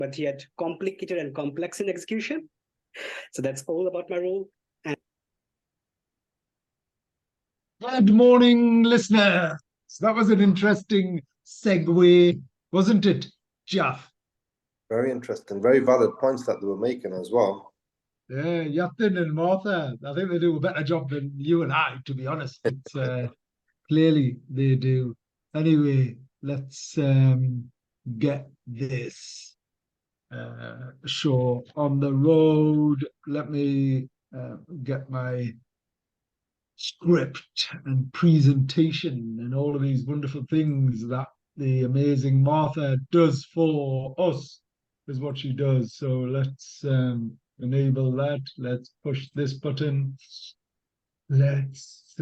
but yet complicated and complex in execution. So that's all about my role. And good morning, listener. So that was an interesting segue, wasn't it, Jalf? Very interesting, very valid points that they were making as well. Yeah, Yatin and Martha, I think they do a better job than you and I, to be honest. It's clearly they do. Anyway, let's get this show on the road. Let me get my script and presentation and all of these wonderful things that the amazing Martha does for us is what she does. So let's enable that. Let's push this button. Let's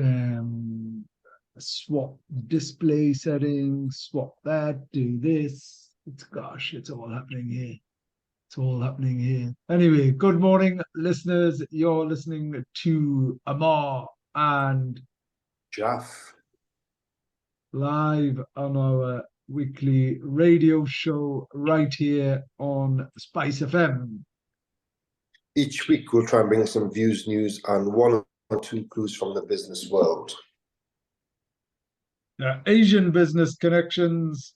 swap display settings, swap that, do this. It's all happening here. It's all happening here. Anyway, good morning, listeners. You're listening to Ammar and Jalf. Live on our weekly radio show right here on Spice FM. Each week we'll try and bring some views, news, and one or two clues from the business world. Asian Business Connections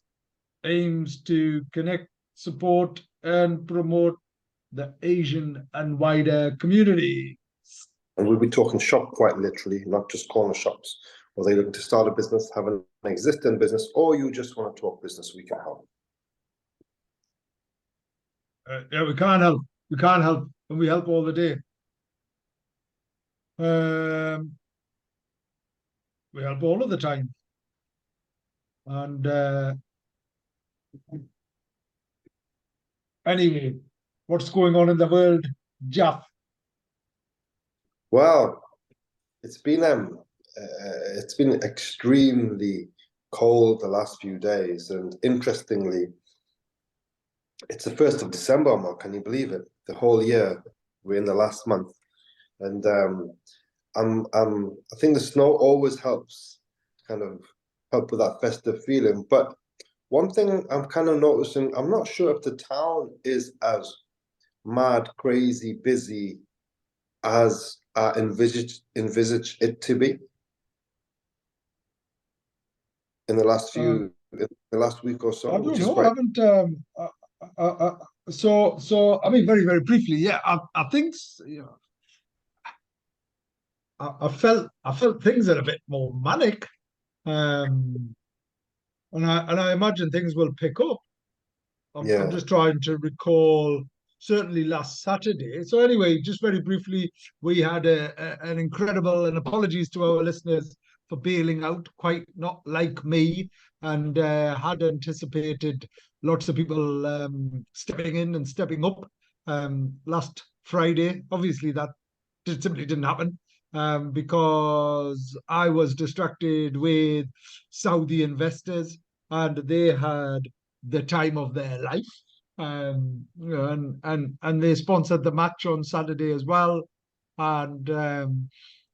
aims to connect, support, and promote the Asian and wider community. And we'll be talking shop quite literally, not just corner shops. Or they looking to start a business, have an existing business, or you just want to talk business, we can help. Yeah, we can't help. We can't help, and we help all the day. We help all of the time. And anyway, what's going on in the world, Jalf? Well, it's been extremely cold the last few days, and interestingly, it's the 1st of December, Mark. Can you believe it? The whole year, we're in the last month, and I think the snow always helps, kind of help with that festive feeling. But one thing I'm kind of noticing, I'm not sure if the town is as mad, crazy, busy as I envisage it to be in the last week or so. I don't know. I haven't. So I mean, very, very briefly, yeah. I think I felt things are a bit more manic, and I imagine things will pick up. I'm just trying to recall. Certainly last Saturday. So anyway, just very briefly, we had an incredible, and apologies to our listeners for bailing out, quite not like me, and had anticipated lots of people stepping in and stepping up last Friday. Obviously, that simply didn't happen because I was distracted with Saudi investors, and they had the time of their life. And they sponsored the match on Saturday as well, and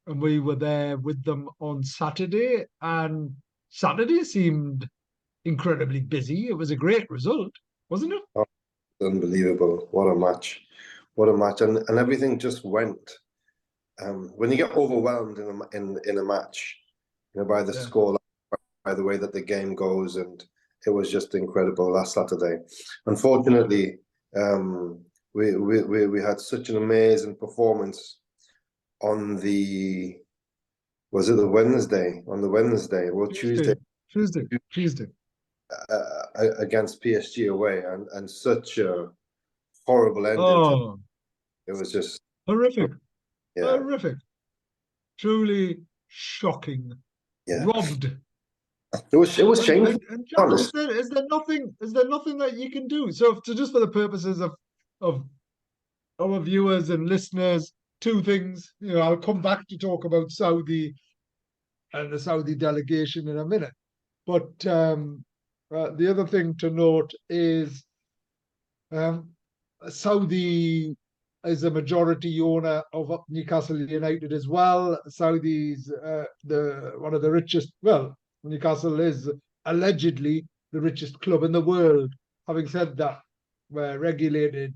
we were there with them on Saturday, and Saturday seemed incredibly busy. It was a great result, wasn't it? Oh, unbelievable. What a match. And everything just went. When you get overwhelmed in a match, by the score, by the way that the game goes, and it was just incredible last Saturday. Unfortunately, we had such an amazing performance on the Wednesday or Tuesday against PSG away, and such a horrible ending. It was just horrific. Horrific. Truly shocking. Yeah. Robbed. It was shameful. And John, is there nothing that you can do? So just for the purposes of our viewers and listeners, two things. I'll come back to talk about Saudi and the Saudi delegation in a minute. But the other thing to note is Saudi is a majority owner of Newcastle United as well. Saudi's one of the richest. Well, Newcastle is allegedly the richest club in the world. Having said that, regulated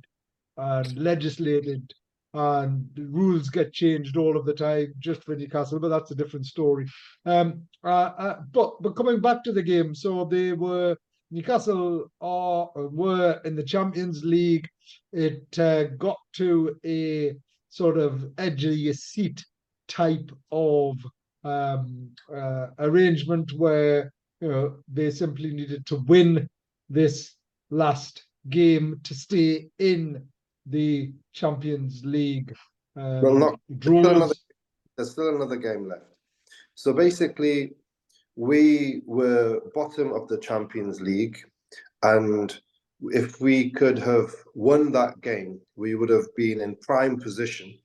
and legislated, and the rules get changed all of the time just for Newcastle, but that's a different story. But coming back to the game, so Newcastle were in the Champions League. It got to a sort of edge of your seat type of arrangement where they simply needed to win this last game to stay in the Champions League. Well, Draws. there's still another game left. So basically, we were bottom of the Champions League, and if we could have won that game, we would have been in prime position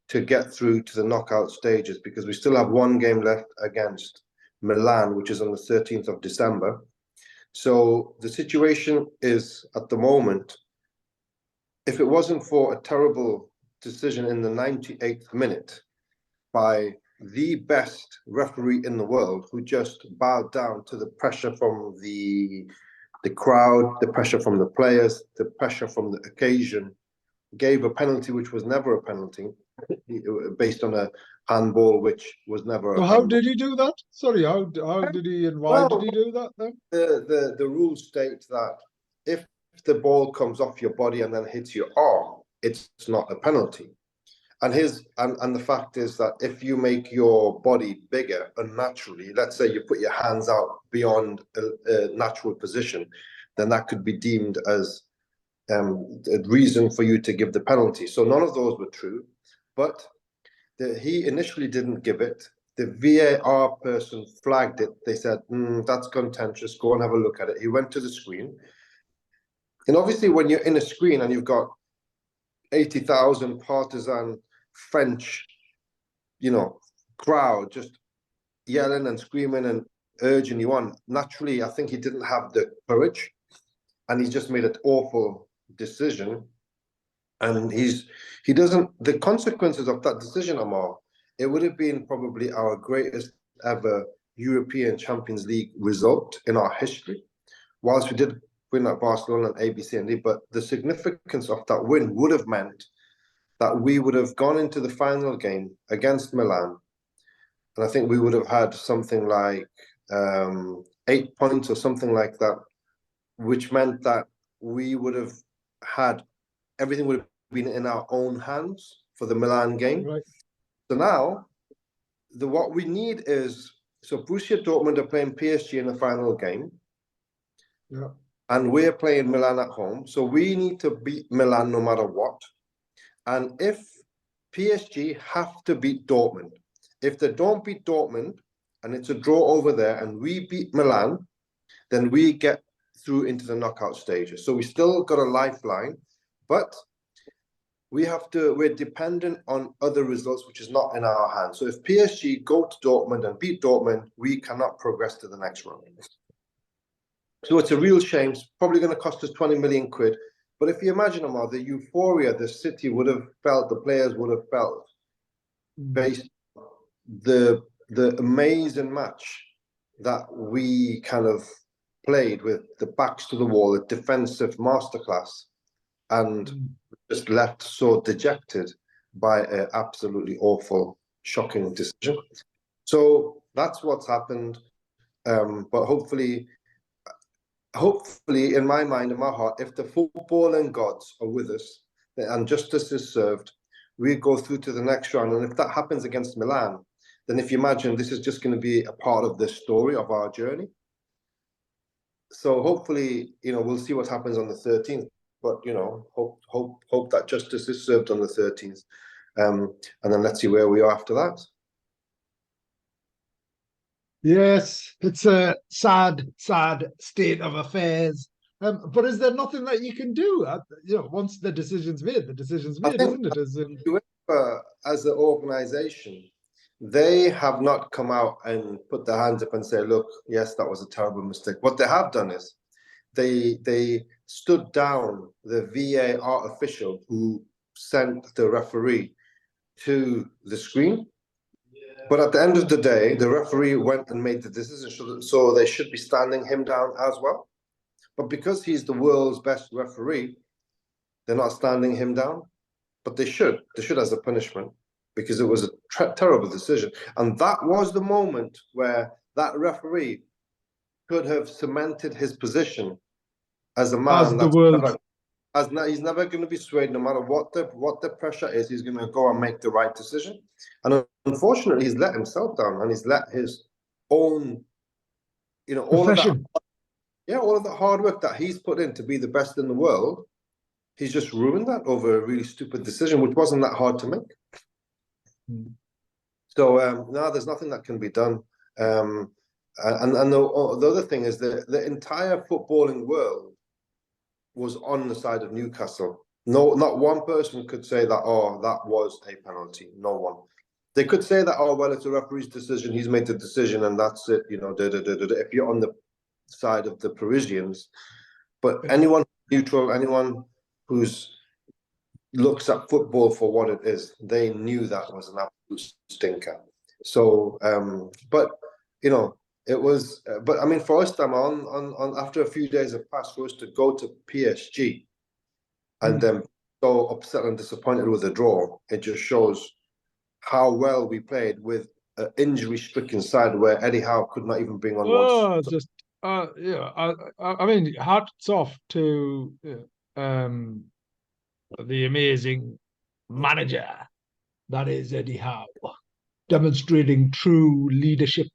to get through to the knockout stages, because we still have one game left against Milan, which is on the 13th of December. So the situation is, at the moment, if it wasn't for a terrible decision in the 98th minute by the best referee in the world, who just bowed down to the pressure from the crowd, the pressure from the players, the pressure from the occasion, gave a penalty which was never a penalty, based on a handball which was never a So how handball. did he do that? Sorry, how did he and why did he do that then? The rules state that if the ball comes off your body and then hits your arm, it's not a penalty. And the fact is that if you make your body bigger unnaturally, let's say you put your hands out beyond a natural position, then that could be deemed as a reason for you to give the penalty. So none of those were true, but he initially didn't give it. The VAR person flagged it. They said, that's contentious, go and have a look at it. He went to the screen. And obviously when you're in a screen and you've got 80,000 partisan French, crowd just yelling and screaming and urging you on, naturally, I think he didn't have the courage, and he just made an awful decision. And the consequences of that decision, Ammar, it would have been probably our greatest ever European Champions League result in our history. Whilst we did win at Barcelona and A, B, C, and D, but the significance of that win would have meant that we would have gone into the final game against Milan, and I think we would have had something like 8 points or something like that, which meant that we would have had everything would have been in our own hands for the Milan game. Right. So now, what we need is, Borussia Dortmund are playing PSG in the final game. Yeah. And we're playing Milan at home. So we need to beat Milan no matter what. And if PSG have to beat Dortmund, if they don't beat Dortmund and it's a draw over there and we beat Milan, then we get through into the knockout stages. So we still got a lifeline, but we're dependent on other results, which is not in our hands. So if PSG go to Dortmund and beat Dortmund, we cannot progress to the next round. So it's a real shame. It's probably going to cost us 20 million quid. But if you imagine, Ammar, the euphoria the city would have felt, the players would have felt, based on the amazing match that we kind of played with the backs to the wall, a defensive masterclass, and just left so dejected by an absolutely awful, shocking decision. So that's what's happened. But hopefully, in my mind, in my heart, if the footballing gods are with us and justice is served, we go through to the next round. And if that happens against Milan, then if you imagine, this is just going to be a part of the story of our journey. So hopefully, we'll see what happens on the 13th. But hope that justice is served on the 13th, and then let's see where we are after that. Yes, it's a sad state of affairs. But is there nothing that you can do? Once the decision's made, isn't it? As an organisation, they have not come out and put their hands up and say, "Look, yes, that was a terrible mistake." What they have done is they stood down the VAR official who sent the referee to the screen. But at the end of the day, the referee went and made the decision, so they should be standing him down as well. But because he's the world's best referee, they're not standing him down, but they should as a punishment, because it was a terrible decision. And that was the moment where that referee could have cemented his position as a man As the world. he's never going to be swayed, no matter what the pressure is. He's going to go and make the right decision. And unfortunately, he's let himself down, and he's let his own, all of that, all of that hard work that he's put in to be the best in the world. He's just ruined that over a really stupid decision, which wasn't that hard to make. So no, there's nothing that can be done. And the other thing is that the entire footballing world was on the side of Newcastle. No, not one person could say that, oh, that was a penalty. No one. They could say that, oh, well, it's a referee's decision. He's made the decision, and that's it. If you're on the side of the Parisians, but anyone neutral, anyone who's looks at football for what it is, they knew that was an absolute stinker. So, but it was. But I mean, for us, on after a few days have passed, for us to go to PSG and then so upset and disappointed with the draw, it just shows how well we played with an injury-stricken side where Eddie Howe could not even bring on one. Just I mean, hats off to the amazing manager that is Eddie Howe, demonstrating true leadership.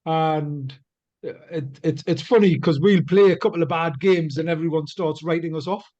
And it's funny because we'll play a couple of bad games and everyone starts writing us off,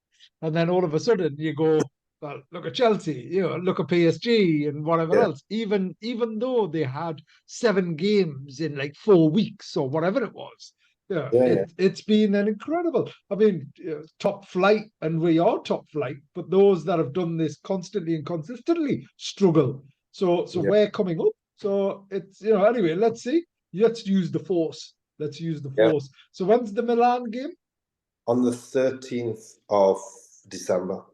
and then all of a sudden you go, well, look at Chelsea, look at PSG and whatever else. Even though they had 7 games in like 4 weeks or whatever it was, it's been an incredible. I mean, top flight, and we are top flight, but those that have done this constantly and consistently struggle. So we're coming up. So it's anyway. Let's see. Let's use the force. Let's use the force. So when's the Milan game? On the 13th of December.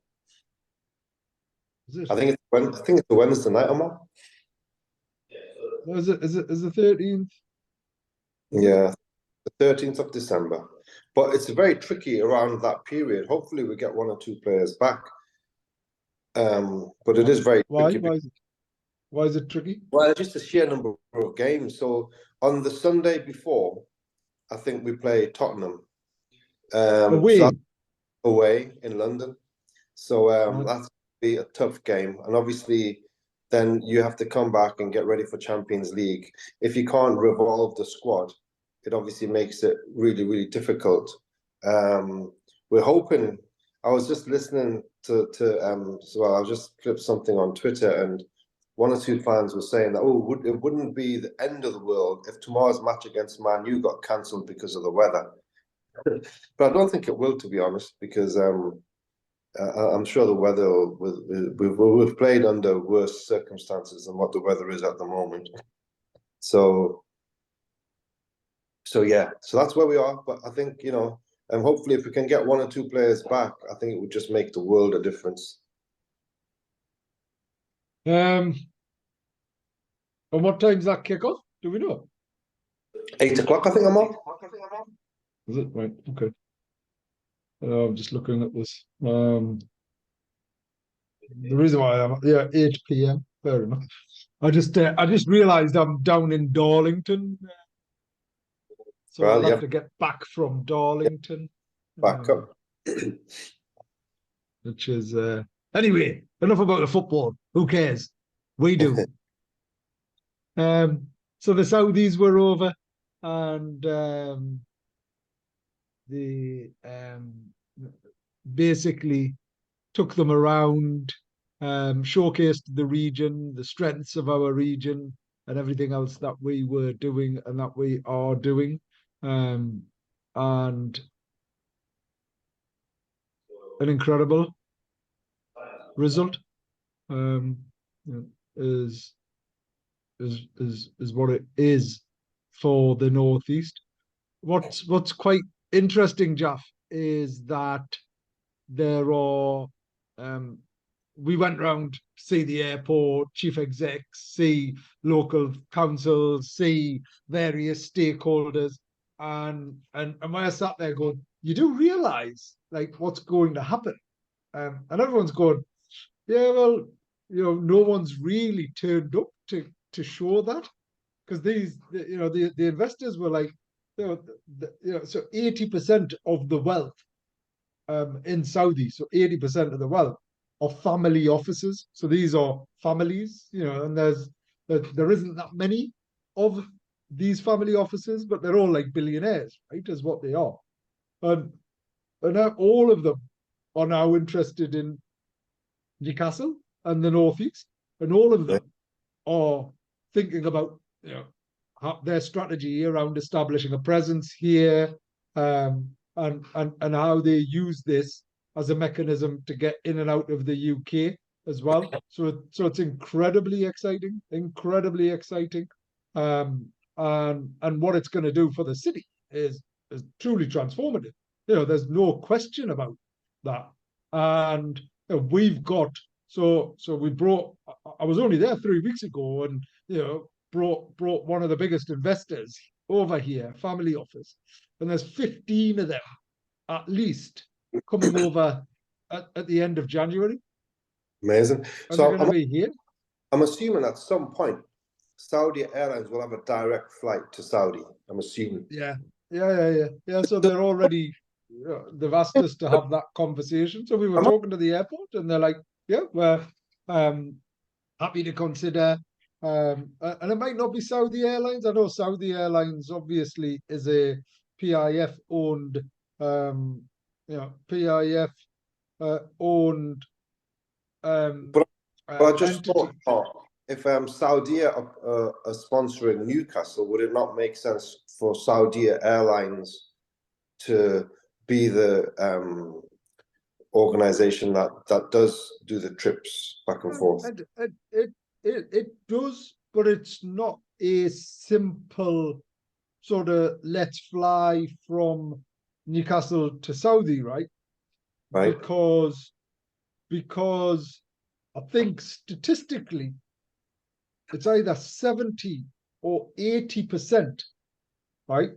Is it? I think it's a Wednesday night, Ammar. Is the 13th? Yeah, the 13th of December. But it's very tricky around that period. Hopefully we get 1 or 2 players back. But it is very tricky. Why is it tricky? Well, it's just a sheer number of games. So on the Sunday before, I think we play Tottenham. Away in London. So that's be a tough game. And obviously then you have to come back and get ready for Champions League. If you can't revolve the squad, it obviously makes it really, really difficult. We're hoping. I was just listening to I was just clipped something on Twitter, and 1 or 2 fans were saying that, it wouldn't be the end of the world if tomorrow's match against Man U got cancelled because of the weather. But I don't think it will, to be honest, because I'm sure the weather, we've played under worse circumstances than what the weather is at the moment. So yeah, so that's where we are. But I think, and hopefully if we can get 1 or 2 players back, I think it would just make the world a difference. And what time's that kickoff? Do we know? 8 o'clock, I think, I'm on. Is it? Right, okay. I'm just looking at this. The reason why I'm 8 p.m. Fair enough. I just realised I'm down in Darlington, so I'll have to get back from Darlington. Back up. Which is anyway. Enough about the football. Who cares? We do. So the Saudis were over, and they basically took them around, showcased the region, the strengths of our region, and everything else that we were doing and that we are doing. And an incredible result is what it is for the Northeast. What's quite interesting, Jalf, is that there are we went round, see the airport, chief execs, see local councils, see various stakeholders, and when I sat there going, you do realise like what's going to happen. And everyone's going, yeah, well, no one's really turned up to show that, because the investors were like, so 80% of the wealth in Saudi, so 80% of the wealth are family offices. So these are families, and there isn't that many of these family offices, but they're all like billionaires, right? Is what they are. And now all of them are now interested in Newcastle and the Northeast, and all of them are thinking about their strategy around establishing a presence here, and how they use this as a mechanism to get in and out of the UK as well. So it's incredibly exciting, and what it's going to do for the city is truly transformative. There's no question about that. And we've got we brought. I was only there 3 weeks ago, and brought one of the biggest investors over here, family office, and there's 15 of them at least coming over at the end of January. Amazing. And So they're going to be here. I'm assuming at some point Saudi Airlines will have a direct flight to Saudi. I'm assuming. Yeah. So they're already. They've asked us to have that conversation. So we were talking to the airport, and they're like, "Yeah, we're happy to consider." And it might not be Saudi Airlines. I know Saudi Airlines obviously is a PIF owned, PIF owned But I just entity. thought, if Saudi are sponsoring Newcastle, would it not make sense for Saudi Airlines to be the organization that does do the trips back and forth? It does, but it's not a simple sort of let's fly from Newcastle to Saudi, right? Right. Because I think statistically it's either 70 or 80%, right?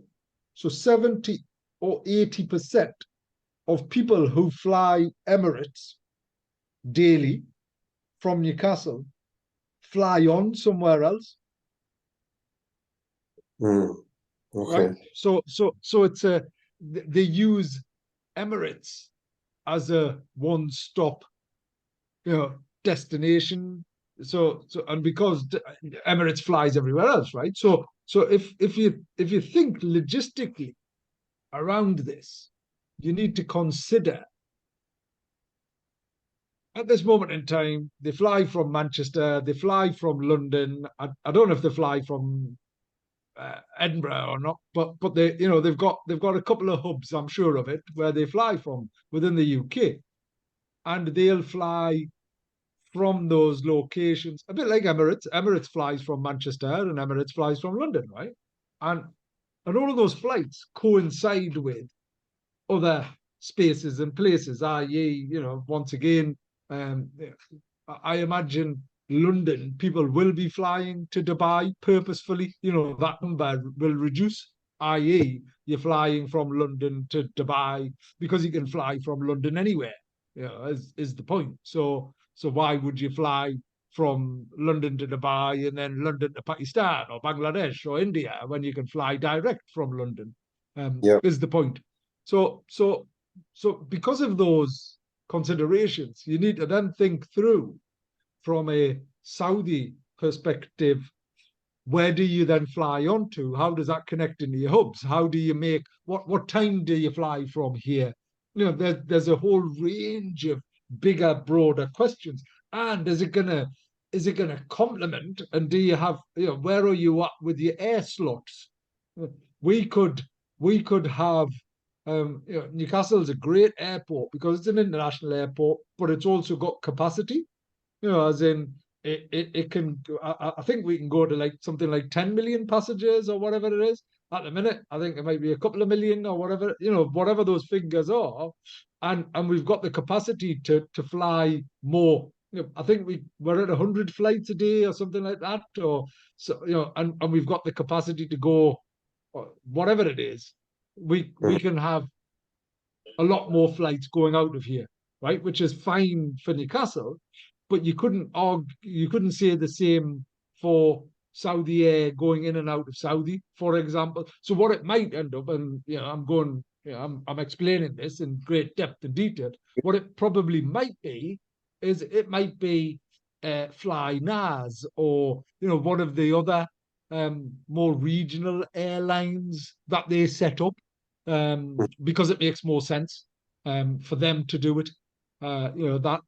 So 70 or 80% of people who fly Emirates daily from Newcastle fly on somewhere else. Okay. Right. So it's they use Emirates as a one-stop, destination. So and because Emirates flies everywhere else, right? So if you think logistically around this, you need to consider at this moment in time, they fly from Manchester, they fly from London. I don't know if they fly from Edinburgh or not, but they've got a couple of hubs, I'm sure of it, where they fly from within the UK, and they'll fly from those locations, a bit like Emirates. Emirates flies from Manchester and Emirates flies from London, right? And all of those flights coincide with other spaces and places, i.e., once again, I imagine London people will be flying to Dubai purposefully. That number will reduce, i.e., you're flying from London to Dubai because you can fly from London anywhere, is the point. So why would you fly from London to Dubai and then London to Pakistan or Bangladesh or India when you can fly direct from London? Is the point. So because of those considerations, you need to then think through from a Saudi perspective, where do you then fly onto? How does that connect into your hubs? How do you make, what time do you fly from here? There's a whole range of bigger, broader questions. And is it gonna complement? And do you have, where are you at with your air slots? We could have Newcastle's a great airport because it's an international airport, but it's also got capacity. As in it can. I think we can go to like something like 10 million passengers or whatever it is. At the minute, I think it might be a couple of million or whatever. Whatever those figures are, and we've got the capacity to fly more. I think we're at 100 flights a day or something like that, or so. And we've got the capacity to go, whatever it is. We can have a lot more flights going out of here. right, which is fine for Newcastle, but you couldn't say the same for Saudi Air going in and out of Saudi, for example. So what it might end up, and I'm explaining this in great depth and detail. What it probably might be is it might be Fly NAS, or one of the other more regional airlines that they set up, because it makes more sense for them to do it. That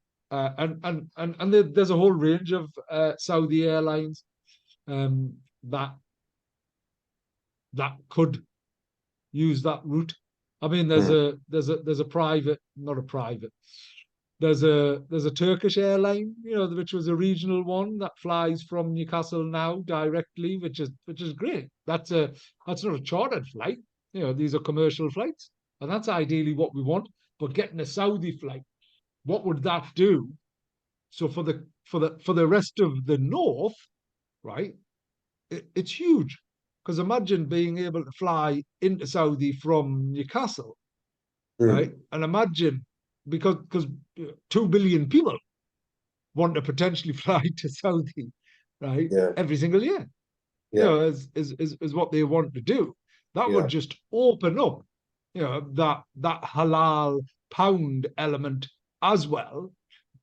there's a whole range of Saudi airlines that could use that route. I mean, there's a private, not a private. There's a Turkish airline, which was a regional one that flies from Newcastle now directly, which is great. That's not a chartered flight. These are commercial flights, and that's ideally what we want. But getting a Saudi flight, what would that do? So for the rest of the north, right? It's huge, because imagine being able to fly into Saudi from Newcastle, right? And imagine, because 2 billion people want to potentially fly to Saudi, right? Yeah. Every single year, Yeah. is what they want to do. That Yeah. would just open up, that halal pound element as well.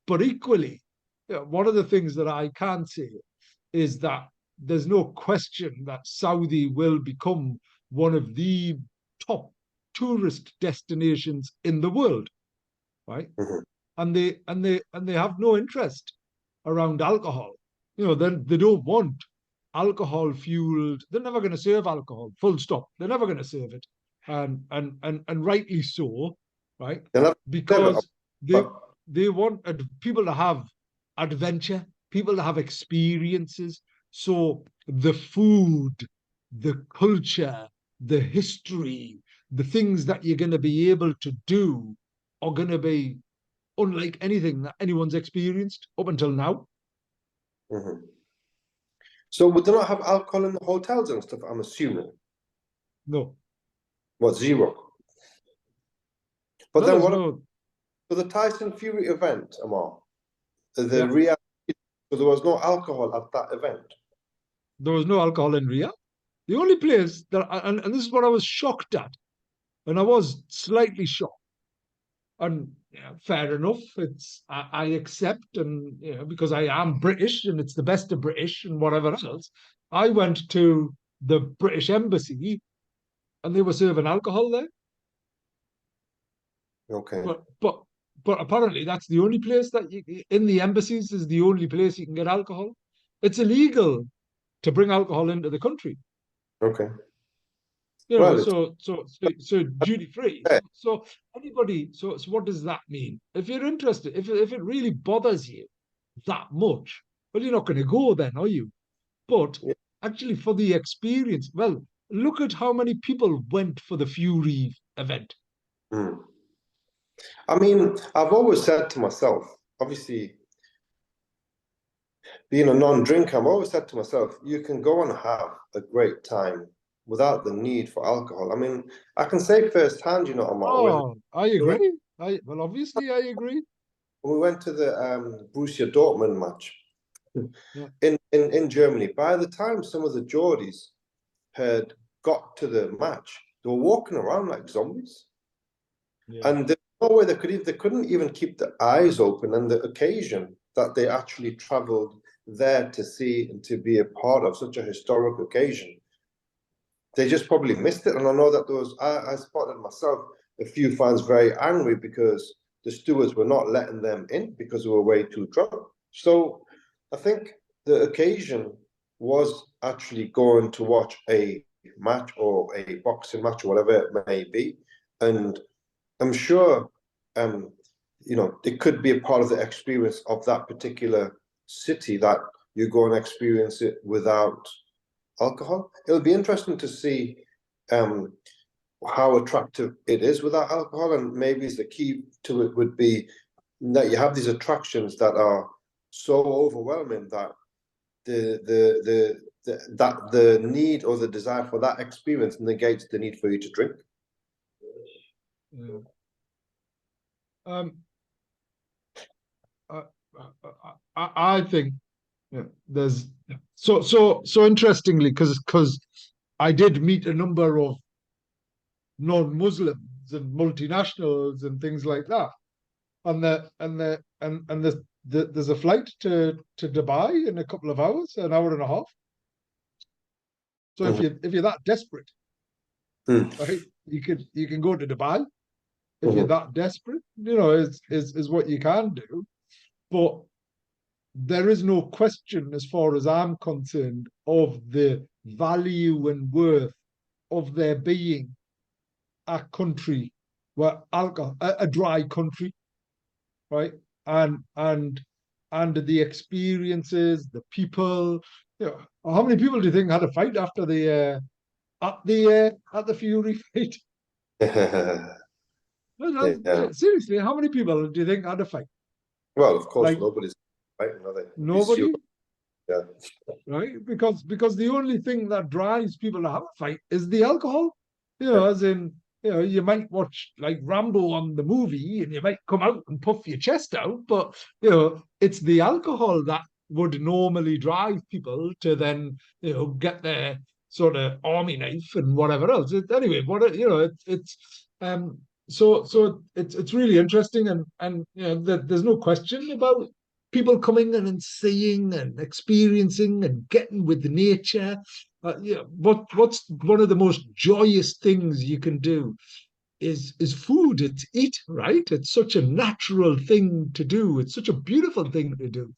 But equally, one of the things that I can say is that there's no question that Saudi will become one of the top tourist destinations in the world, right? Mhm. And they have no interest around alcohol. They don't want alcohol fueled. They're never going to serve alcohol. Full stop. They're never going to serve it, and rightly so, right? Because they want people to have adventure, people to have experiences. So the food, the culture, the history, the things that you're going to be able to do are going to be unlike anything that anyone's experienced up until now. Mhm. So would they not have alcohol in the hotels and stuff? I'm assuming. No. What, zero? But No, then there's what no. for the Tyson Fury event, Ammar? The Yeah. reality, so there was no alcohol at that event. There was no alcohol in Riyadh. The only place that, and this is what I was shocked at, and I was slightly shocked. And fair enough, I accept, and because I am British and it's the best of British and whatever else. I went to the British Embassy, and they were serving alcohol there. Okay. But apparently that's the only place that in the embassies is the only place you can get alcohol. It's illegal to bring alcohol into the country. Okay. Well, It's so duty free. fair. So anybody. So what does that mean? If you're interested, if it really bothers you that much, well, you're not going to go then, are you? But Yeah. actually, for the experience, well, look at how many people went for the Fury event. Mm. I mean, I've always said to myself, obviously, being a non-drinker, I've always said to myself, you can go and have a great time without the need for alcohol. I mean, I can say firsthand, Ammar, I agree. Obviously, I agree. when we went to the Borussia Dortmund match Yeah. in Germany, by the time some of the Geordies had got to the match, they were walking around like zombies. Yeah. And there's no way they couldn't even keep their eyes open. And the occasion that they actually traveled there to see and to be a part of such a historic occasion, they just probably missed it. And I know that I spotted myself a few fans very angry because the stewards were not letting them in because they were way too drunk. So I think the occasion was actually going to watch a match or a boxing match or whatever it may be. And I'm sure, it could be a part of the experience of that particular city that you go and experience it without alcohol. It'll be interesting to see how attractive it is without alcohol, and maybe the key to it would be that you have these attractions that are so overwhelming that the need or the desire for that experience negates the need for you to drink. Yeah. I think there's so interestingly, because I did meet a number of non-Muslims and multinationals and things like that, there's a flight to Dubai in a couple of hours, an hour and a half. So if you're that desperate, right, you can go to Dubai. If you're that desperate, is what you can do. But there is no question, as far as I'm concerned, of the value and worth of there being a country where alcohol, a dry country, right, and the experiences, the people. How many people do you think had a fight after the at the Fury fight? Yeah. Seriously, how many people do you think had a fight? Well, of course, Like, nobody's fighting, are they? nobody, Yeah. right? Because the only thing that drives people to have a fight is the alcohol. As in, you might watch like Rambo on the movie and you might come out and puff your chest out, but it's the alcohol that would normally drive people to then get their sort of army knife and whatever else. Anyway, so it's really interesting, and there's no question about people coming in and seeing and experiencing and getting with nature. What's one of the most joyous things you can do is food. It's eat, right? It's such a natural thing to do. It's such a beautiful thing to do.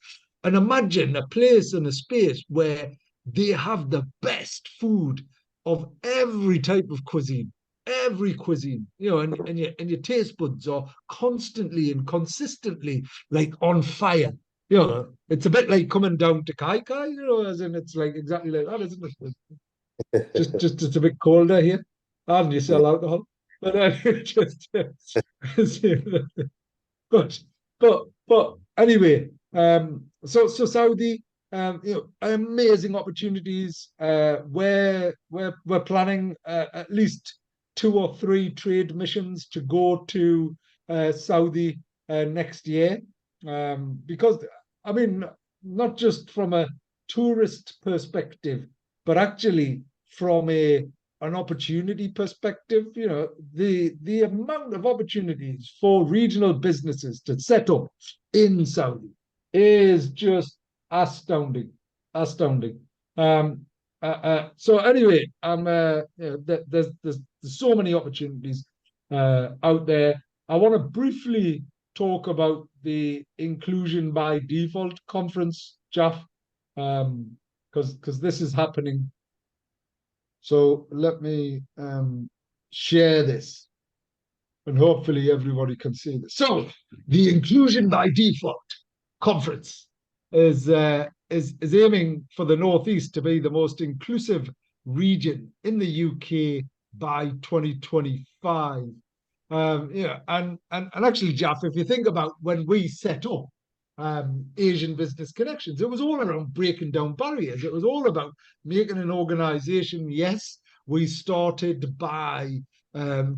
And imagine a place and a space where they have the best food of every type of cuisine, every cuisine, and your taste buds are constantly and consistently like on fire. It's a bit like coming down to Kai Kai, as in it's like exactly like that, isn't it? Just it's a bit colder here, and you sell alcohol. But just but but anyway, so Saudi, amazing opportunities. We're planning at least 2 or 3 trade missions to go to Saudi next year, because I mean, not just from a tourist perspective, but actually from an opportunity perspective. The amount of opportunities for regional businesses to set up in Saudi is just astounding. So anyway, there's so many opportunities out there. I want to briefly talk about the Inclusion by Default conference, Jeff, because this is happening. So let me share this, and hopefully everybody can see this. So the Inclusion by Default conference is aiming for the Northeast to be the most inclusive region in the UK by 2025. And actually, Jeff, if you think about when we set up Asian Business Connections, it was all around breaking down barriers. It was all about making an organization. Yes, we started by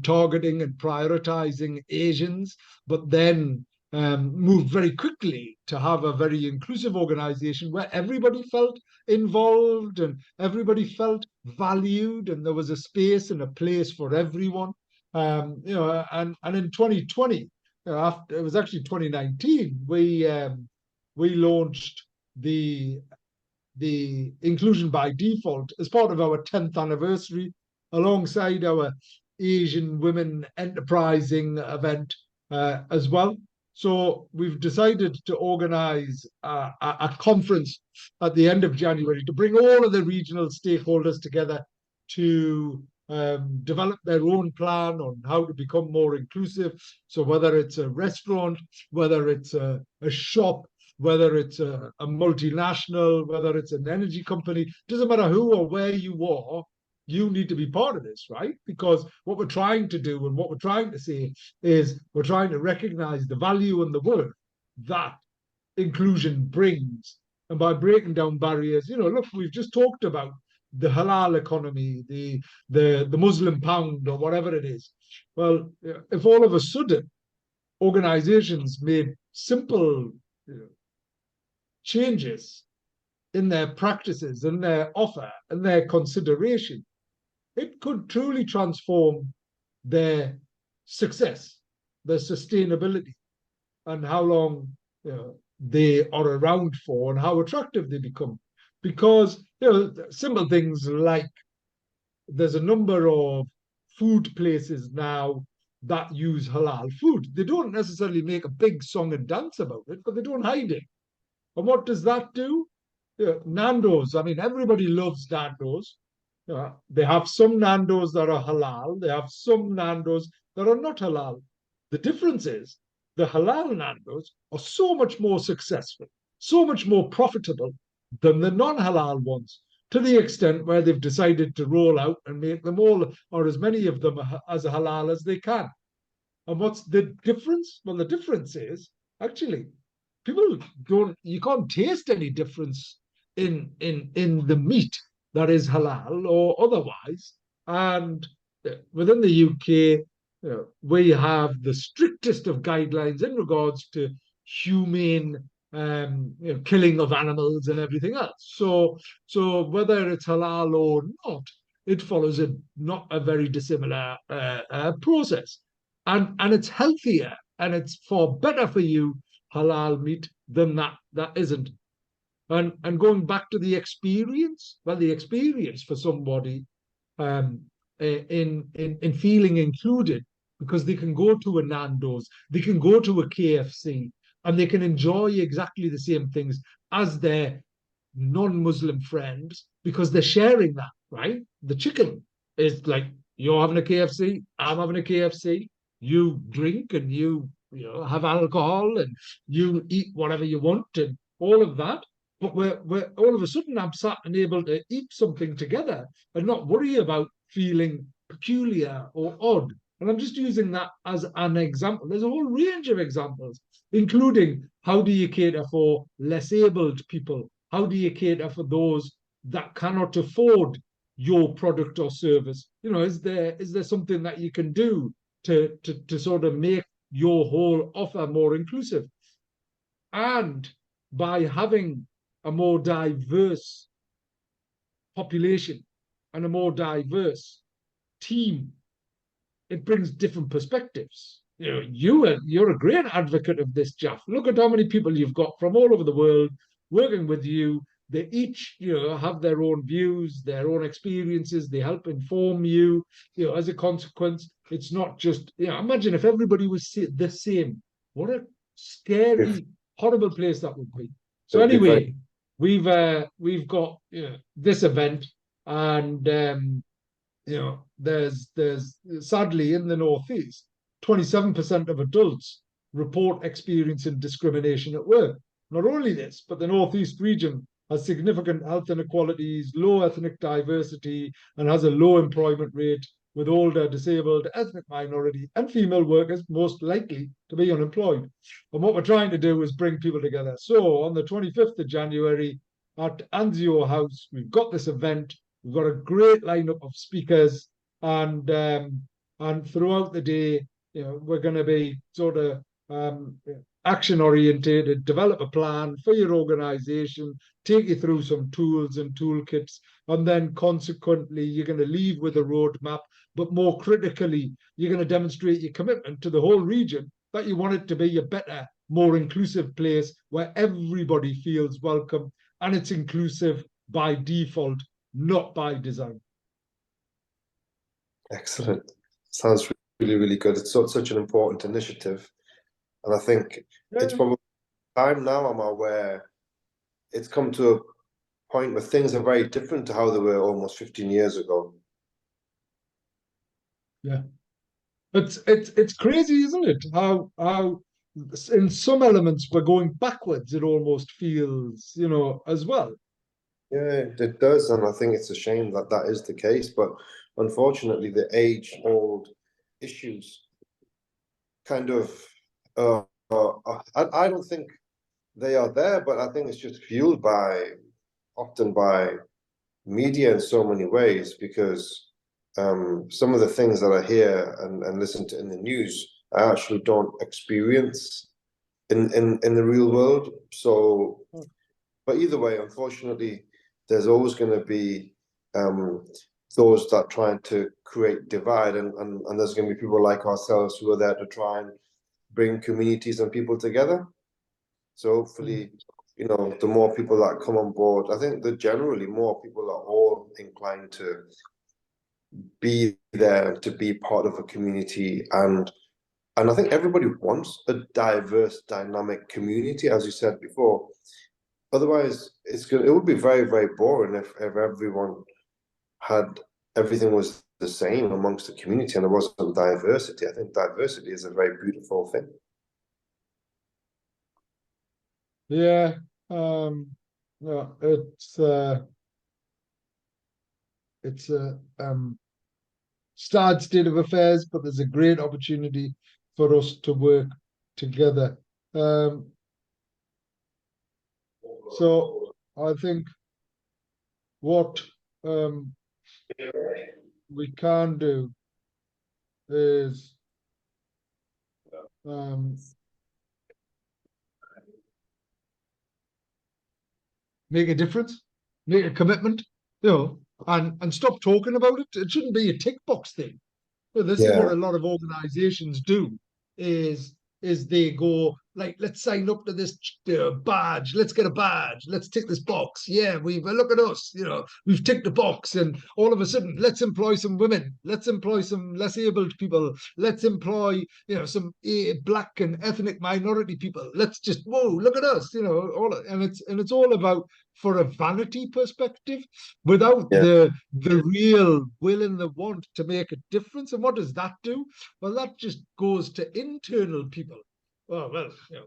targeting and prioritizing Asians, but then moved very quickly to have a very inclusive organization where everybody felt involved and everybody felt valued, and there was a space and a place for everyone. And in 2020, after it was actually 2019, we launched the Inclusion by Default as part of our 10th anniversary, alongside our Asian Women Enterprising event as well. So we've decided to organize a conference at the end of January to bring all of the regional stakeholders together to develop their own plan on how to become more inclusive. So whether it's a restaurant, whether it's a shop, whether it's a multinational, whether it's an energy company, doesn't matter who or where you are, you need to be part of this, right? Because what we're trying to do and what we're trying to say is we're trying to recognize the value and the worth that inclusion brings. And by breaking down barriers, look, we've just talked about the halal economy, the Muslim pound, or whatever it is. Well, if all of a sudden organizations made simple changes in their practices and their offer and their consideration, it could truly transform their success, their sustainability, and how long they are around for and how attractive they become. Because simple things like there's a number of food places now that use halal food. They don't necessarily make a big song and dance about it, but they don't hide it. And what does that do? Nando's. I mean, everybody loves Nando's. They have some Nando's that are halal. They have some Nando's that are not halal. The difference is the halal Nando's are so much more successful, so much more profitable than the non-halal ones, to the extent where they've decided to roll out and make them all, or as many of them, as halal as they can. And what's the difference? Well, the difference is actually people don't, you can't taste any difference in the meat that is halal or otherwise. And within the UK, we have the strictest of guidelines in regards to humane killing of animals and everything else. So whether it's halal or not, it follows not a very dissimilar process, and it's healthier and it's far better for you halal meat than that isn't. And going back to the experience, well, the experience for somebody in feeling included, because they can go to a Nando's, they can go to a KFC, and they can enjoy exactly the same things as their non-Muslim friends because they're sharing that, right? The chicken is like, you're having a KFC, I'm having a KFC, you drink and you have alcohol and you eat whatever you want and all of that. But we're all of a sudden I'm sat and able to eat something together and not worry about feeling peculiar or odd. And I'm just using that as an example. There's a whole range of examples, including how do you cater for less abled people? How do you cater for those that cannot afford your product or service? Is there something that you can do to sort of make your whole offer more inclusive? And by having a more diverse population and a more diverse team, it brings different perspectives. You're a great advocate of this, Jalf. Look at how many people you've got from all over the world working with you. They each, have their own views, their own experiences. They help inform you. As a consequence, it's not just. Imagine if everybody was the same. What a scary, horrible place that would be. So anyway, we've got this event, and there's sadly in the Northeast, 27% of adults report experiencing discrimination at work. Not only this, but the Northeast region has significant health inequalities, low ethnic diversity, and has a low employment rate, with older, disabled, ethnic minority, and female workers most likely to be unemployed. And what we're trying to do is bring people together. So on the 25th of January at Anzio House, we've got this event. We've got a great lineup of speakers, and throughout the day, we're going to be sort of action orientated, develop a plan for your organization, take you through some tools and toolkits, and then consequently, you're going to leave with a roadmap. But more critically, you're going to demonstrate your commitment to the whole region, that you want it to be a better, more inclusive place where everybody feels welcome, and it's inclusive by default, not by design. Excellent. Sounds really, really good. It's such an important initiative. And I think it's probably time now, Ammar, where it's come to a point where things are very different to how they were almost 15 years ago. Yeah. It's crazy, isn't it? How in some elements we're going backwards, it almost feels, as well. Yeah, it does, and I think it's a shame that that is the case. But unfortunately, the age-old issues kind of, I don't think they are there, but I think it's just fueled often by media in so many ways, because some of the things that I hear and listen to in the news, I actually don't experience in the real world. So But either way, unfortunately, there's always going to be those that trying to create divide, and there's going to be people like ourselves who are there to try and bring communities and people together. So hopefully, you know, the more people that come on board, I think that generally more people are all inclined to be there, to be part of a community, and I think everybody wants a diverse, dynamic community, as you said before. Otherwise, it would be very, very boring if everyone had everything was the same amongst the community and there wasn't diversity. I think diversity is a very beautiful thing. Yeah, no, it's a sad state of affairs, but there's a great opportunity for us to work together. So I think what we can do is make a difference, make a commitment, you know, and stop talking about it. It shouldn't be a tick box thing. Well, this is what a lot of organizations do is they go like, let's sign up to this badge, let's get a badge, let's tick this box. Yeah, look at us, you know, we've ticked the box, and all of a sudden, let's employ some women, let's employ some less abled people, let's employ, you know, some black and ethnic minority people. Let's just, whoa, look at us, you know, and it's all about, for a vanity perspective, without the real will and the want to make a difference. And what does that do? Well, that just goes to internal people. Well, you know,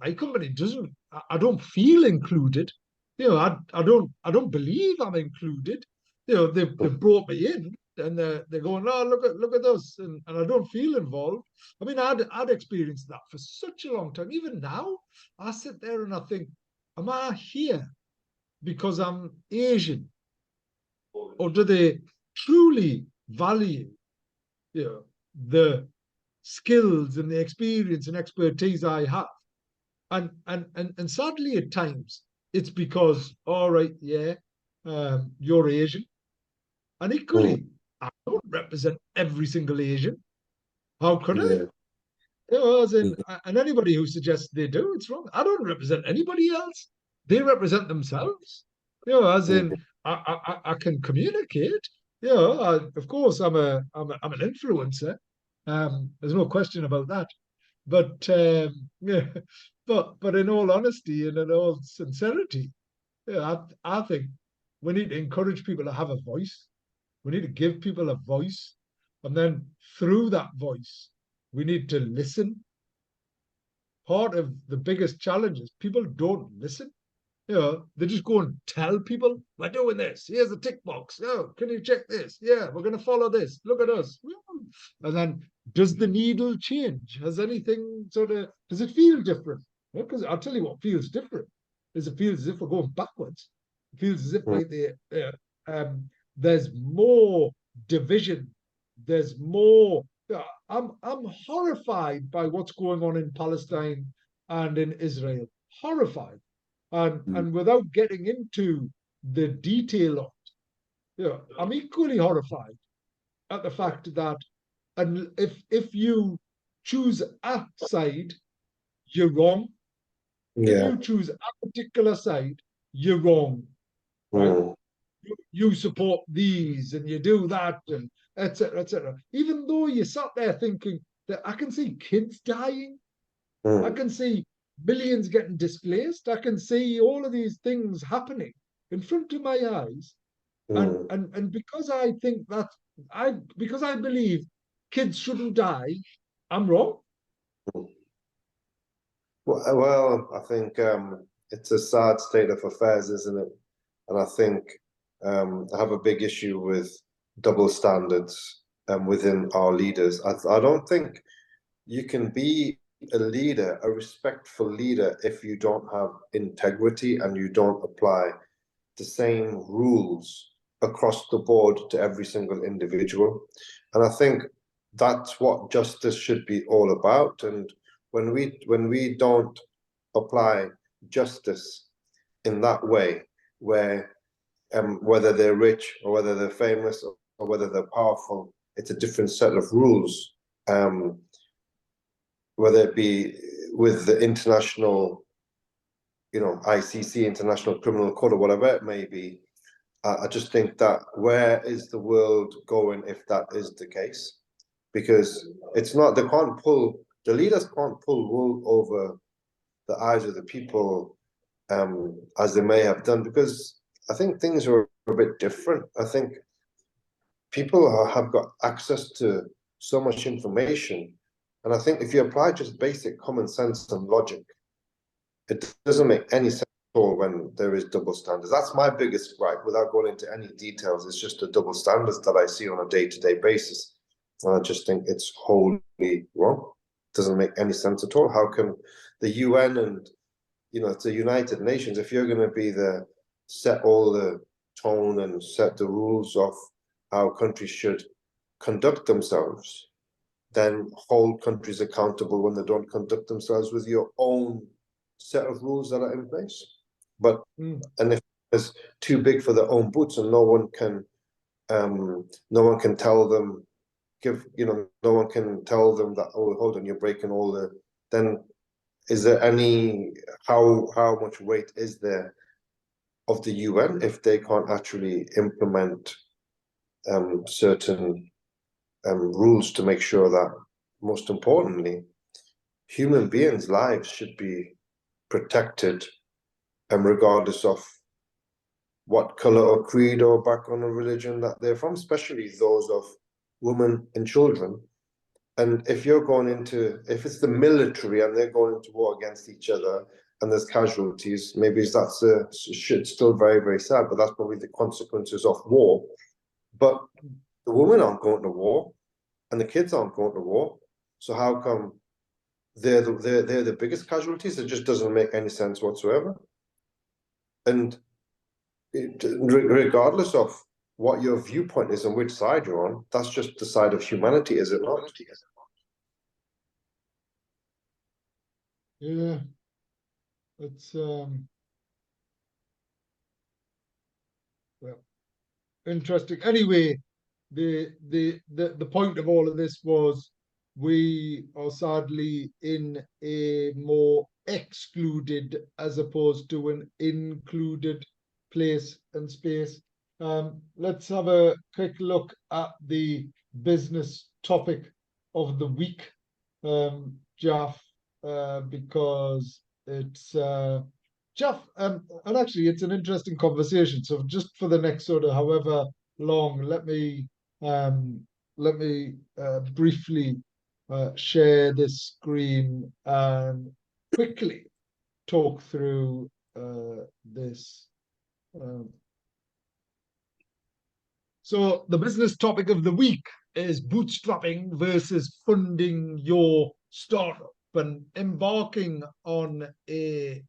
my company doesn't. I don't feel included. You know, I don't believe I'm included. You know, they've brought me in, and they're going, oh, look at us, and I don't feel involved. I mean, I'd experienced that for such a long time. Even now, I sit there and I think, am I here because I'm Asian, or do they truly value, you know, the skills and the experience and expertise I have? And sadly, at times, it's because, all right, yeah, you're Asian, and equally, I don't represent every single Asian. How could I? You know, as in, and anybody who suggests they do, it's wrong. I don't represent anybody else. They represent themselves. You know, as in, I can communicate. You know, of course, I'm an influencer. There's no question about that. But yeah, but in all honesty and in all sincerity, yeah, I think we need to encourage people to have a voice. We need to give people a voice, and then through that voice, we need to listen. Part of the biggest challenge is people don't listen. You know, they just go and tell people, we're doing this. Here's a tick box. Oh, can you check this? Yeah, we're going to follow this. Look at us. And then, does the needle change? Has anything does it feel different? Because I'll tell you what feels different is it feels as if we're going backwards. It feels as if like there's more division. There's more. I'm horrified by what's going on in Palestine and in Israel. Horrified. And without getting into the detail of it, you know, I'm equally horrified at the fact that, and if you choose a side, you're wrong. If you choose a particular side, you're wrong, right? You support these and you do that, and etc. etc. Even though you sat there thinking that I can see kids dying, I can see millions getting displaced, I can see all of these things happening in front of my eyes, and because I think that because I believe kids shouldn't die, I'm wrong. Well, I think it's a sad state of affairs, isn't it? And I think I have a big issue with double standards within our leaders. I don't think you can be a leader, a respectful leader, if you don't have integrity and you don't apply the same rules across the board to every single individual. And I think that's what justice should be all about. And when we don't apply justice in that way, where whether they're rich or whether they're famous or whether they're powerful, it's a different set of rules. Whether it be with the international, ICC, International Criminal Court, or whatever it may be. I just think that where is the world going if that is the case? Because it's not, the leaders can't pull wool over the eyes of the people as they may have done, because I think things are a bit different. I think people have got access to so much information. And I think if you apply just basic common sense and logic, it doesn't make any sense at all when there is double standards. That's my biggest gripe, without going into any details. It's just the double standards that I see on a day-to-day basis. And I just think it's wholly wrong. It doesn't make any sense at all. How can the UN and, it's the United Nations, if you're going to be set all the tone and set the rules of how countries should conduct themselves, then hold countries accountable when they don't conduct themselves with your own set of rules that are in place. But and if it's too big for their own boots and no one can tell them, no one can tell them that, oh, hold on, you're breaking all the, then is there how much weight is there of the UN if they can't actually implement certain rules to make sure that, most importantly, human beings' lives should be protected, regardless of what color or creed or background or religion that they're from, especially those of women and children. And if if it's the military and they're going into war against each other and there's casualties, maybe that's still very, very sad, but that's probably the consequences of war. But the women aren't going to war and the kids aren't going to war. So how come they're the biggest casualties? It just doesn't make any sense whatsoever. And regardless of what your viewpoint is and which side you're on, that's just the side of humanity, is it not? Yeah, it's well, interesting. Anyway, the point of all of this was we are sadly in a more excluded as opposed to an included place and space. Let's have a quick look at the business topic of the week, Jalf, because it's Jalf, and actually it's an interesting conversation. So just for the next sort of however long, let me briefly share this screen and quickly talk through this. So the business topic of the week is bootstrapping versus funding your startup, and embarking on a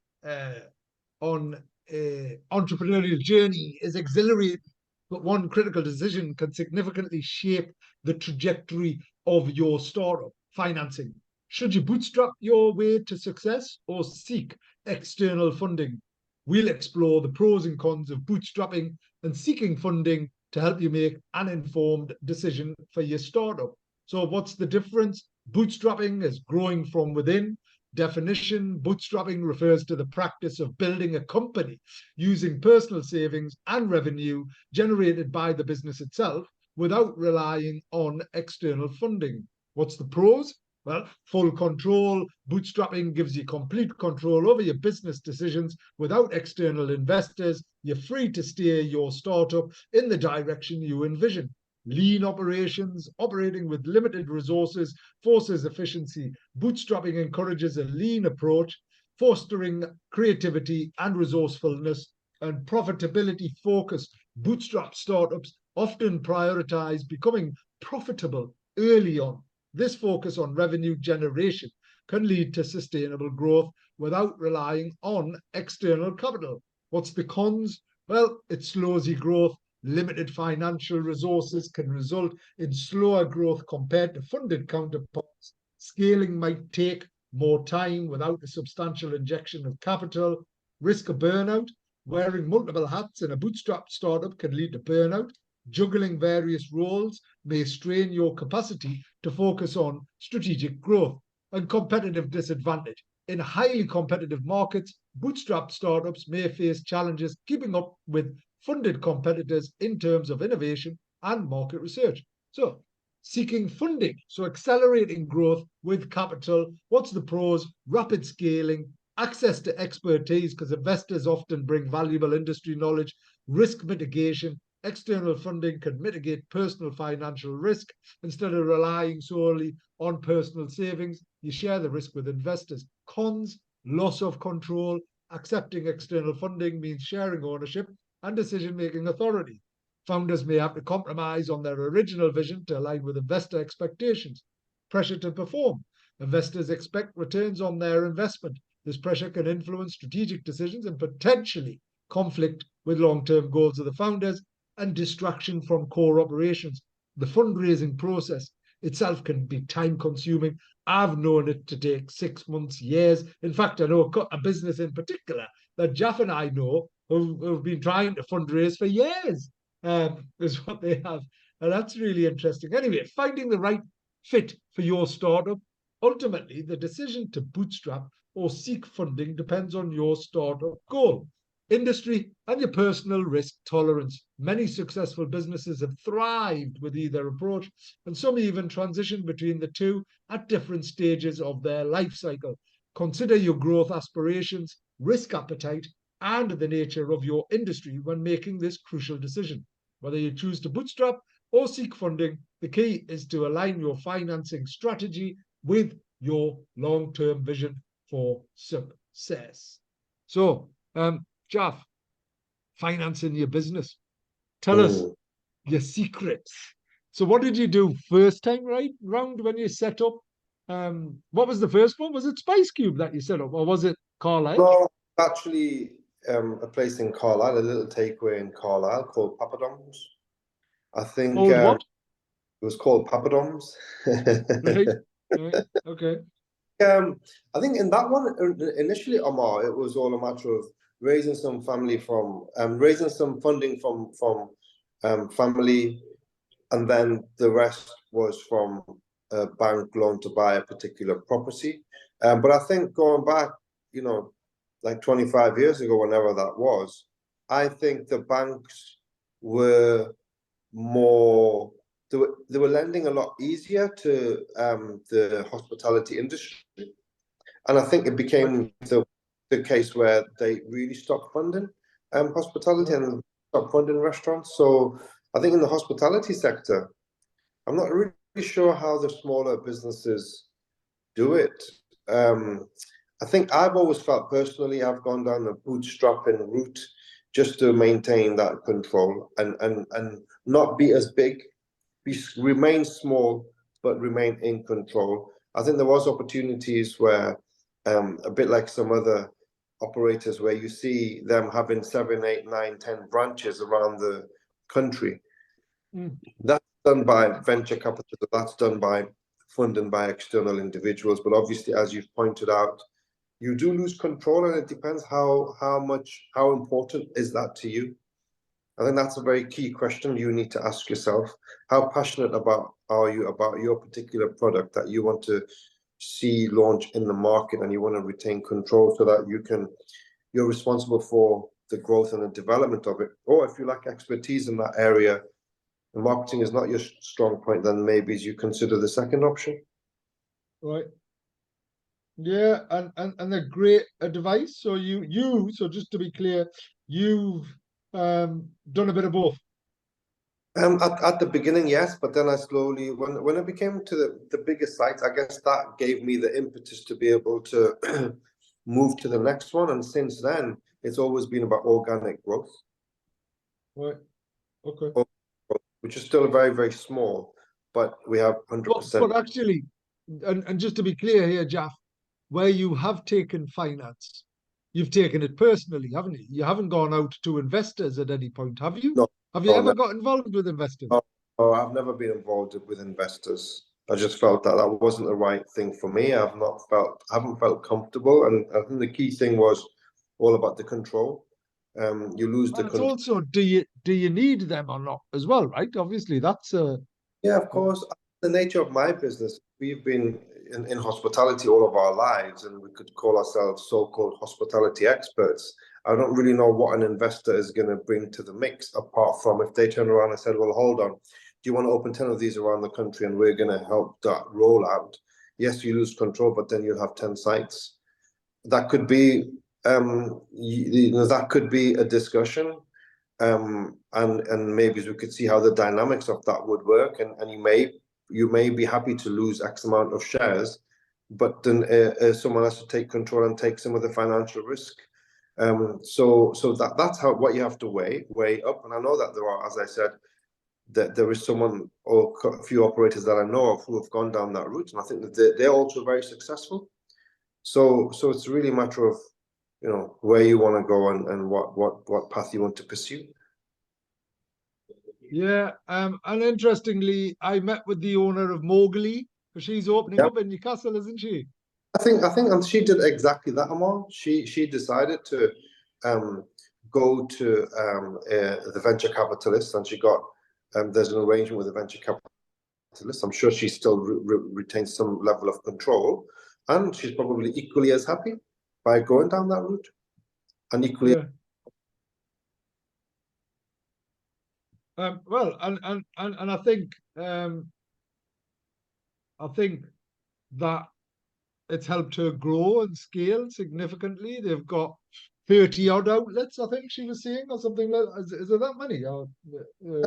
entrepreneurial journey is exhilarating, but one critical decision can significantly shape the trajectory of your startup. Financing. Should you bootstrap your way to success or seek external funding? We'll explore the pros and cons of bootstrapping and seeking funding to help you make an informed decision for your startup. So what's the difference? Bootstrapping is growing from within. Definition: bootstrapping refers to the practice of building a company using personal savings and revenue generated by the business itself without relying on external funding. What's the pros? Well, full control. Bootstrapping gives you complete control over your business decisions without external investors. You're free to steer your startup in the direction you envision. Lean operations, operating with limited resources, forces efficiency. Bootstrapping encourages a lean approach, fostering creativity and resourcefulness. And profitability-focused bootstrap startups often prioritize becoming profitable early on. This focus on revenue generation can lead to sustainable growth without relying on external capital. What's the cons? Well, it slows your growth. Limited financial resources can result in slower growth compared to funded counterparts. Scaling might take more time without a substantial injection of capital. Risk of burnout. Wearing multiple hats in a bootstrap startup can lead to burnout. Juggling various roles may strain your capacity to focus on strategic growth and competitive disadvantage. In highly competitive markets, bootstrap startups may face challenges keeping up with funded competitors in terms of innovation and market research. So, seeking funding, so accelerating growth with capital. What's the pros? Rapid scaling, access to expertise, because investors often bring valuable industry knowledge, risk mitigation. External funding can mitigate personal financial risk instead of relying solely on personal savings. You share the risk with investors. Cons, loss of control. Accepting external funding means sharing ownership and decision-making authority. Founders may have to compromise on their original vision to align with investor expectations. Pressure to perform. Investors expect returns on their investment. This pressure can influence strategic decisions and potentially conflict with long-term goals of the founders, and distraction from core operations. The fundraising process itself can be time-consuming. I've known it to take 6 months, years. In fact, I know a business in particular that Jalf and I know who've been trying to fundraise for years, is what they have. And that's really interesting. Anyway, finding the right fit for your startup. Ultimately, the decision to bootstrap or seek funding depends on your startup goal, industry, and your personal risk tolerance. Many successful businesses have thrived with either approach, and some even transition between the two at different stages of their life cycle. Consider your growth aspirations, risk appetite, and the nature of your industry when making this crucial decision. Whether you choose to bootstrap or seek funding, the key is to align your financing strategy with your long-term vision for success. So, Jalf, financing your business. Tell us your secrets. So what did you do first time round when you set up? What was the first one? Was it Spice Cube that you set up, or was it Carlisle? No, actually, a place in Carlisle, a little takeaway in Carlisle called Papadoms. I think what? It was called Papadoms. Right. Right. Okay. I think in that one initially, Ammar, it was all a matter of raising some funding from family, and then the rest was from a bank loan to buy a particular property. But I think going back, like 25 years ago, whenever that was, I think the banks were more. They were lending a lot easier to the hospitality industry. And I think it became the case where they really stopped funding hospitality and stopped funding restaurants. So I think in the hospitality sector, I'm not really sure how the smaller businesses do it. I think I've always felt personally, I've gone down the bootstrapping route just to maintain that control and not be as big, remain small, but remain in control. I think there was opportunities where a bit like some other operators where you see them having 7, 8, 9, 10 branches around the country. That's done by venture capital, that's done by funding by external individuals. But obviously, as you've pointed out, you do lose control, and it depends how important is that to you. I think that's a very key question you need to ask yourself. How passionate are you about your particular product that you want to see launch in the market, and you want to retain control so that you're responsible for the growth and the development of it? Or if you lack expertise in that area and marketing is not your strong point, then maybe you consider the second option. Right. Yeah, and a great advice. So so just to be clear, you've done a bit of both. At the beginning, yes, but then I slowly, when it became to the bigger sites, I guess that gave me the impetus to be able to move to the next one. And since then, it's always been about organic growth. Right. Okay. Which is still very, very small, but we have 100%. But actually, and just to be clear here, Jalf, where you have taken finance, you've taken it personally, haven't you? You haven't gone out to investors at any point, have you? No. Have you ever got involved with investors? No, I've never been involved with investors. I just felt that wasn't the right thing for me. I haven't felt comfortable, and I think the key thing was all about the control. You lose the And it's control. also, do you need them or not as well, right? Obviously, that's Yeah, of course. The nature of my business, we've been in hospitality all of our lives, and we could call ourselves so-called hospitality experts. I don't really know what an investor is going to bring to the mix, apart from if they turn around and said, well, hold on, do you want to open 10 of these around the country and we're going to help that roll out? Yes, you lose control, but then you'll have 10 sites. That could be, that could be a discussion. And maybe we could see how the dynamics of that would work, and you may be happy to lose X amount of shares, but then someone has to take control and take some of the financial risk. So that's what you have to weigh up. And I know that there are, as I said, that there is someone or a few operators that I know of who have gone down that route, and I think that they're also very successful. So it's really a matter of, you know, where you want to go and what path you want to pursue. Yeah, and interestingly, I met with the owner of Mowgli, because she's opening up in Newcastle, isn't she? I think, and she did exactly that, Ammar. She decided to go to the venture capitalist, and she got there's an arrangement with the venture capitalist. I'm sure she still retains some level of control, and she's probably equally as happy by going down that route, and equally. Yeah. Well, and I think that it's helped her grow and scale significantly. They've got 30 odd outlets, I think she was saying, or something like that. Is there that many? Or,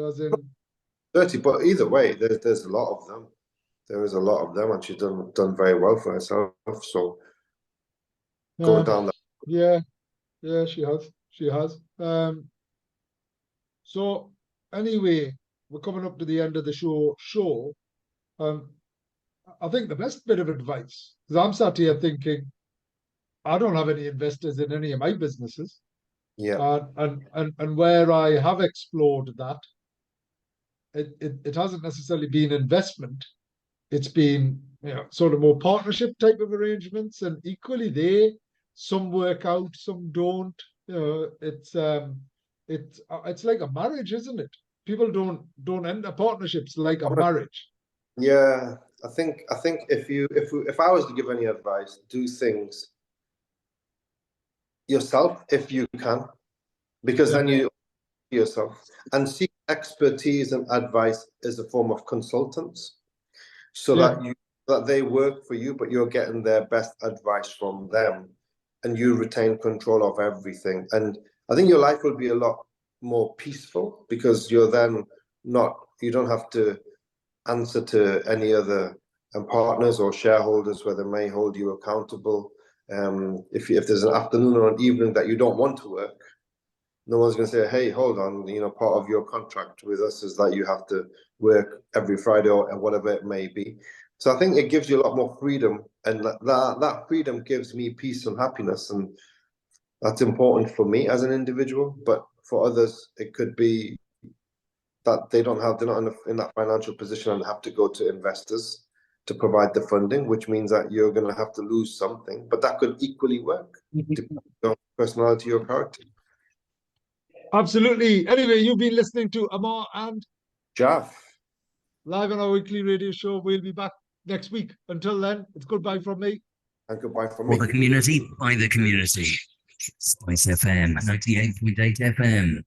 as in 30, but either way, there's a lot of them. There is a lot of them, and she's done very well for herself. So going down that. Yeah, she has. So anyway, we're coming up to the end of the show. I think the best bit of advice, because I'm sat here thinking, I don't have any investors in any of my businesses. Yeah. And where I have explored that, it hasn't necessarily been investment. It's been, you know, sort of more partnership type of arrangements, and equally some work out, some don't. You know, it's like a marriage, isn't it? People don't enter partnerships like a marriage. Yeah, I think if I was to give any advice, do things yourself if you can, because then you yourself, and seek expertise and advice as a form of consultants, so that they work for you, but you're getting their best advice from them, and you retain control of everything. And I think your life will be a lot more peaceful, because you're then you don't have to answer to any other partners or shareholders where they may hold you accountable. If there's an afternoon or an evening that you don't want to work, no one's going to say, hey, hold on, you know, part of your contract with us is that you have to work every Friday or whatever it may be. So I think it gives you a lot more freedom, and that freedom gives me peace and happiness, and that's important for me as an individual. But for others, it could be that they're not in that financial position and have to go to investors to provide the funding, which means that you're going to have to lose something, but that could equally work depending on personality or character. Absolutely. Anyway, you've been listening to Ammar and Jalf, live on our weekly radio show. We'll be back next week. Until then, it's goodbye from me. and goodbye from me. For the community, by the community. Spice FM, 98.8 FM.